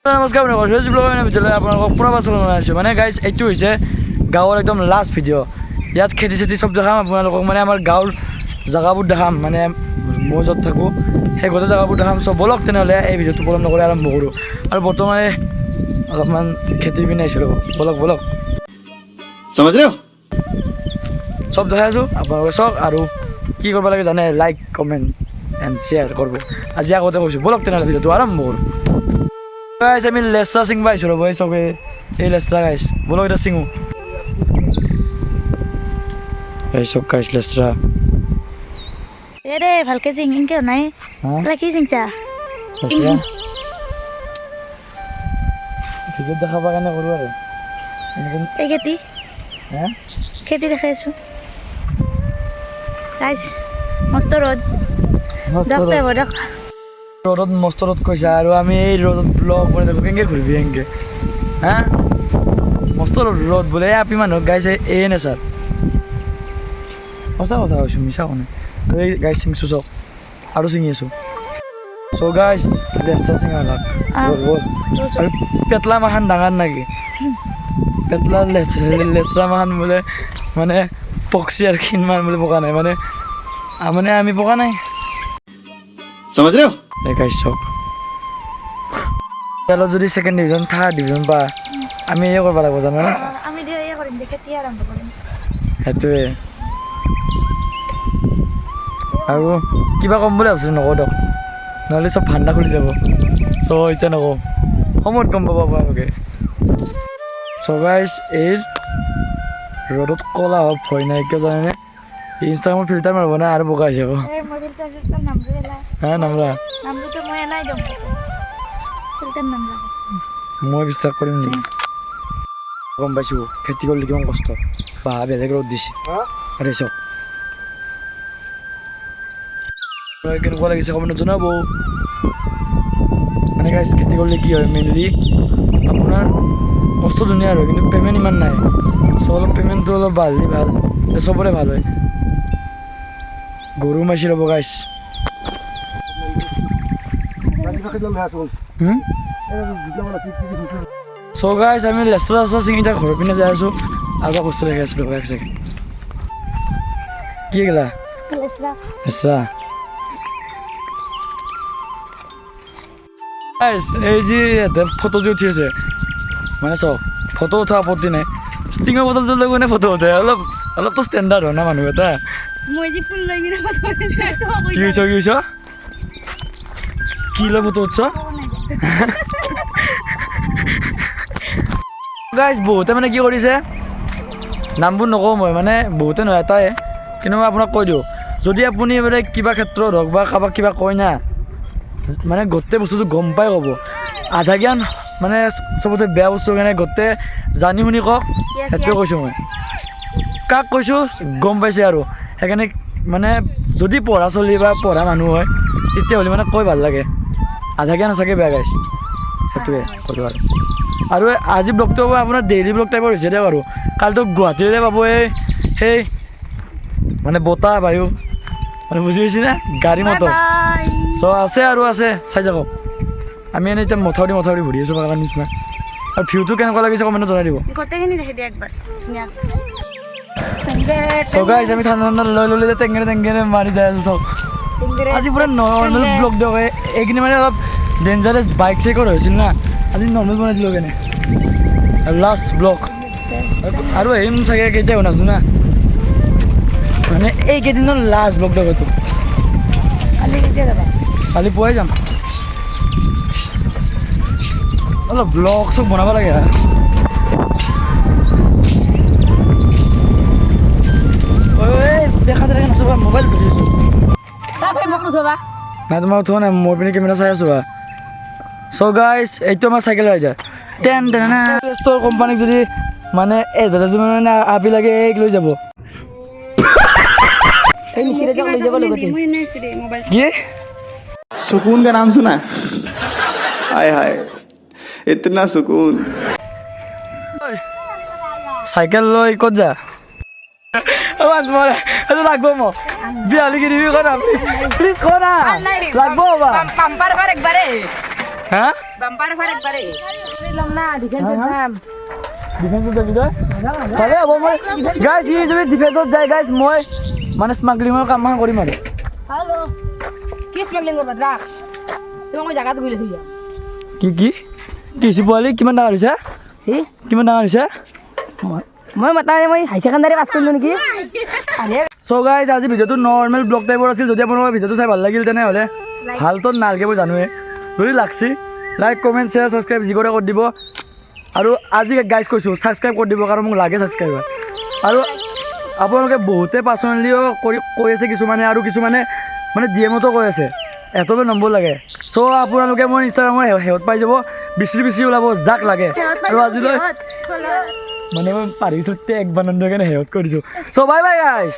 নমস্কাৰ আপোনালোকক পুনৰ জনাইছোঁ মানে গাইজ এইটো হৈছে গাঁৱৰ একদম লাষ্ট ভিডিঅ' ইয়াত খেতি চেতি চব দেখাম আপোনালোকক মানে আমাৰ গাঁৱৰ জেগাবোৰ দেখাম মানে মই য'ত থাকোঁ সেই গোটেই জেগাবোৰ দেখাম চব বলক তেনেহ'লে এই ভিডিঅ'টো পলম নকৰি আৰম্ভ কৰোঁ আৰু বৰ্তমানে অলপমান খেতিৰ পিনে আহিছিলোঁ বলক চব দেখাই আছোঁ আপোনালোকে চাওক আৰু কি কৰিব লাগে জানে লাইক কমেণ্ট এণ্ড শ্বেয়াৰ কৰিব আজি আগতে কৈছোঁ বলক তেনেহ'লে ভিডিঅ'টো আৰম্ভ কৰোঁ গাইছ আমি লেচৰা চিঙব আহিছোঁ ৰ'ব এই চবে এই লেচৰা গাইছ বলক এটা চিঙো এই চব গাইছ লেচৰা ৰে ভালকে চিঙিং কেউ নাই কি চিংছা ভিডিঅ'ত দেখাব কাৰণে কৰোঁ আৰু এই খেতি হা খেতি দেখাই আছো গাইছ মস্ত ৰ'দ দিয়ক ৰ'দত মস্ত ৰ'দ কৈছা আৰু আমি এই ৰ'দত ব্লগ বনাই থাকোঁ কেনেকৈ ঘূৰিবি এনেকৈ হা মস্ত ৰ'দ বোলে আপি মানুহক গাইছে এই নেচাৰ সঁচা কথা কৈছোঁ মিছা কোৱা নাই আৰু এই গাইছ চিঙিছোঁ চব আৰু চিঙি আছোঁ চ' গাইছ লেচৰা চিঙা লাগ বল আৰু পেটলা মাখান ডাঙৰ নাকি পেটলা লেচৰা মাখান বোলে মানে পকচি আৰু খিনমান বোলে পকা নাই মানে আমি পকা নাই গাইছ চব তেলত যদি ছেকেণ্ড ডিভিজন থাৰ্ড ডিভিজন পা আমি এই কৰিব লাগিব জানানে আমি কৰিম খেতি আৰম্ভ কৰিম সেইটোৱে আৰু কিবা ক'ম বুলি ভাবিছিলোঁ নকওঁ দিয়ক নহ'লে চব ভাণ্ডা খুলি যাব চ' এতিয়া নকওঁ সময়ত গম পাব আপোনালোকে চ' গাইছ এই ৰ'দত ক'লা হওক ভয় নাই কিয় জানেনে ইনষ্টাগ্ৰামত ফিল্টাৰ মাৰিব না আৰু বগা হৈ যাব হা নামৰা মই বিশ্বাস কৰিম নেকি গম পাইছোঁ খেতি কৰিলে কিমান কষ্ট বা বেলেগ ৰ'দ দিছে আৰে চাওক কেনেকুৱা লাগিছে কমেণ্টত জনাব মানে গাইছ খেতি কৰিলে কি হয় মেইনলি আপোনাৰ কষ্ট ধুনীয়া আৰু কিন্তু পে'মেণ্ট ইমান নাই চ' অলপ পে'মেণ্টটো অলপ বাঢ়িলে ভাল চবৰে ভাল হয় গৰু মাইছি ৰ'ব গাইছ চ' গাইছ আমি লেচৰা চিঙি এতিয়া ঘৰৰ পিনে যাই আছোঁ আৰু কষ্ট লাগি আছোঁ ৰ'ব এক ছেকেণ্ড কি গেলা লেচৰা এই যি ইয়াতে ফটো যে উঠি আছে মানে চাওক ফটো উঠা আপত্তি নাই ষ্টিঙৰ বটলটো লৈ কিনে ফটো উঠে অলপতো ষ্টেণ্ডাৰ্ড হয় না মানুহ এটা কি হৈছ কি লৈ ফটো উঠছ গাইছ বহুতে মানে কি কৰিছে নামবোৰ নকওঁ মই মানে বহুতে নহয় এটাই কিন্তু মই আপোনাক কৈ দিওঁ যদি আপুনি মানে কিবা ক্ষেত্ৰত হওক বা কাৰোবাক কিবা কয় না মানে গোটেই বস্তুটো গম পাই ক'ব আধা জ্ঞান মানে চবতে বেয়া বস্তু কাৰণে গোটেই জানি শুনি কওক সেইটোৱে কৈছোঁ মই কাক কৈছোঁ গম পাইছে আৰু সেইকাৰণে মানে যদি পঢ়া চলি বা পঢ়া মানুহ হয় তেতিয়াহ'লে মানে কৈ ভাল লাগে আধা জ্ঞান সঁচাকৈ বেয়া গাইছ সেইটোৱে ক'লোঁ আৰু আজি ব্লগটো হ'ব আপোনাৰ ডেইলি ব্লগ টাইপৰ হৈছে দিয়ক আৰু কালিতো গুৱাহাটীৰে পাব সেই মানে বতাহ বায়ু মানে বুজি পাইছে না গাড়ী মটৰ চ' আছে আৰু আছে চাই যাওক আমি এনেই এতিয়া মথাউৰি ঘূৰি আছোঁ বাগানৰ নিচিনা আৰু ভিউটো কেনেকুৱা লাগিছে কমেণ্টত জনাই দিব চ' গাইছ আমি ঠাণ্ডা লৈ ল'লে যে টেংগেৰে মাৰি যাই আছোঁ চব আজি পুৰা নৰ্মেল ব্লগ দিয়ক এইখিনি মানে অলপ ডেঞ্জাৰাছ বাইক চাইকৰ হৈছিল না আজি নৰ্মেল বনাই দিলোঁ কেনে লাষ্ট ব্লগ আৰু আহিম চাগে কেতিয়া শুনাছোঁ না মানে এইকেইদিনৰ লাষ্ট ব্লগ দিয়ক এইটো কালি পুৱাই যাম অলপ ব্লগ চব বনাব লাগে দেখা নচবা মোবাইল ধৰি আছোঁ নাই তোমাৰ উঠোৱা নাই মোৰ পিনে কেমেৰা চাই আছোঁ চ' গাইছ এইটো আমাৰ চাইকেল ৰাইডাৰ ষ্ট'ৰ কোম্পানীক যদি মানে এডভাৰটাইজমেণ্ট মানে আপি লাগে এইক লৈ যাব কি सुकून का नाम सुना हाय हाय इतना सुकून চাইকেল লৈ ক'ত যা লাগব মোক বিয়ালি কিনিবি কনা প্লিজ কনা লাগব হা বাম্পাৰ ফাৰ একবাৰে লম না ডিফেন্সত যাম ডিফেন্সত যাবি তই ভালে হ'ব মই গাইজ সি যদি ডিফেন্সত যায় গাইজ মই মানে স্মাগলিঙৰ কাম কৰিম আৰু হেল্ল' কি স্মাগলিং কৰবা ড্ৰাগছ তুমি মই জাগাত গৈ লৈছো কি কিছু পোৱালি কিমান ডাঙৰ হৈছে কিমান ডাঙৰ হৈছে মই মাতা মই হাই ছেকেণ্ডাৰী পাছ কৰিলোঁ নেকি চ' গাইজ আজি ভিডিঅ'টো নৰ্মেল ব্লগ টাইপৰ আছিল যদি আপোনালোকৰ ভিডিঅ'টো চাই ভাল লাগিল তেনেহ'লে ভালতো নালাগে মই জানোৱে যদি লাগছি লাইক কমেণ্ট শ্বেয়াৰ ছাবস্ক্ৰাইব যি কৰে কৰি দিব আৰু আজি গাইজ কৈছোঁ ছাবস্ক্ৰাইব কৰি দিব কাৰণ মোক লাগে ছাবস্ক্ৰাইবাৰ আৰু আপোনালোকে বহুতে পাৰ্চনেলিও কৈ আছে কিছুমানে আৰু কিছুমানে মানে ডিএমতো কৈ আছে এটবে নম্বৰ লাগে চ' আপোনালোকে মোৰ ইনষ্টাগ্ৰামৰ শেহত পাই যাব বিচৰি ওলাব যাক লাগে আৰু আজিলৈ মানে মই পাৰিছোঁ টেগ বানন্দৰ কাৰণে শেহত কৰিছোঁ চ' বাই বাই গাইজ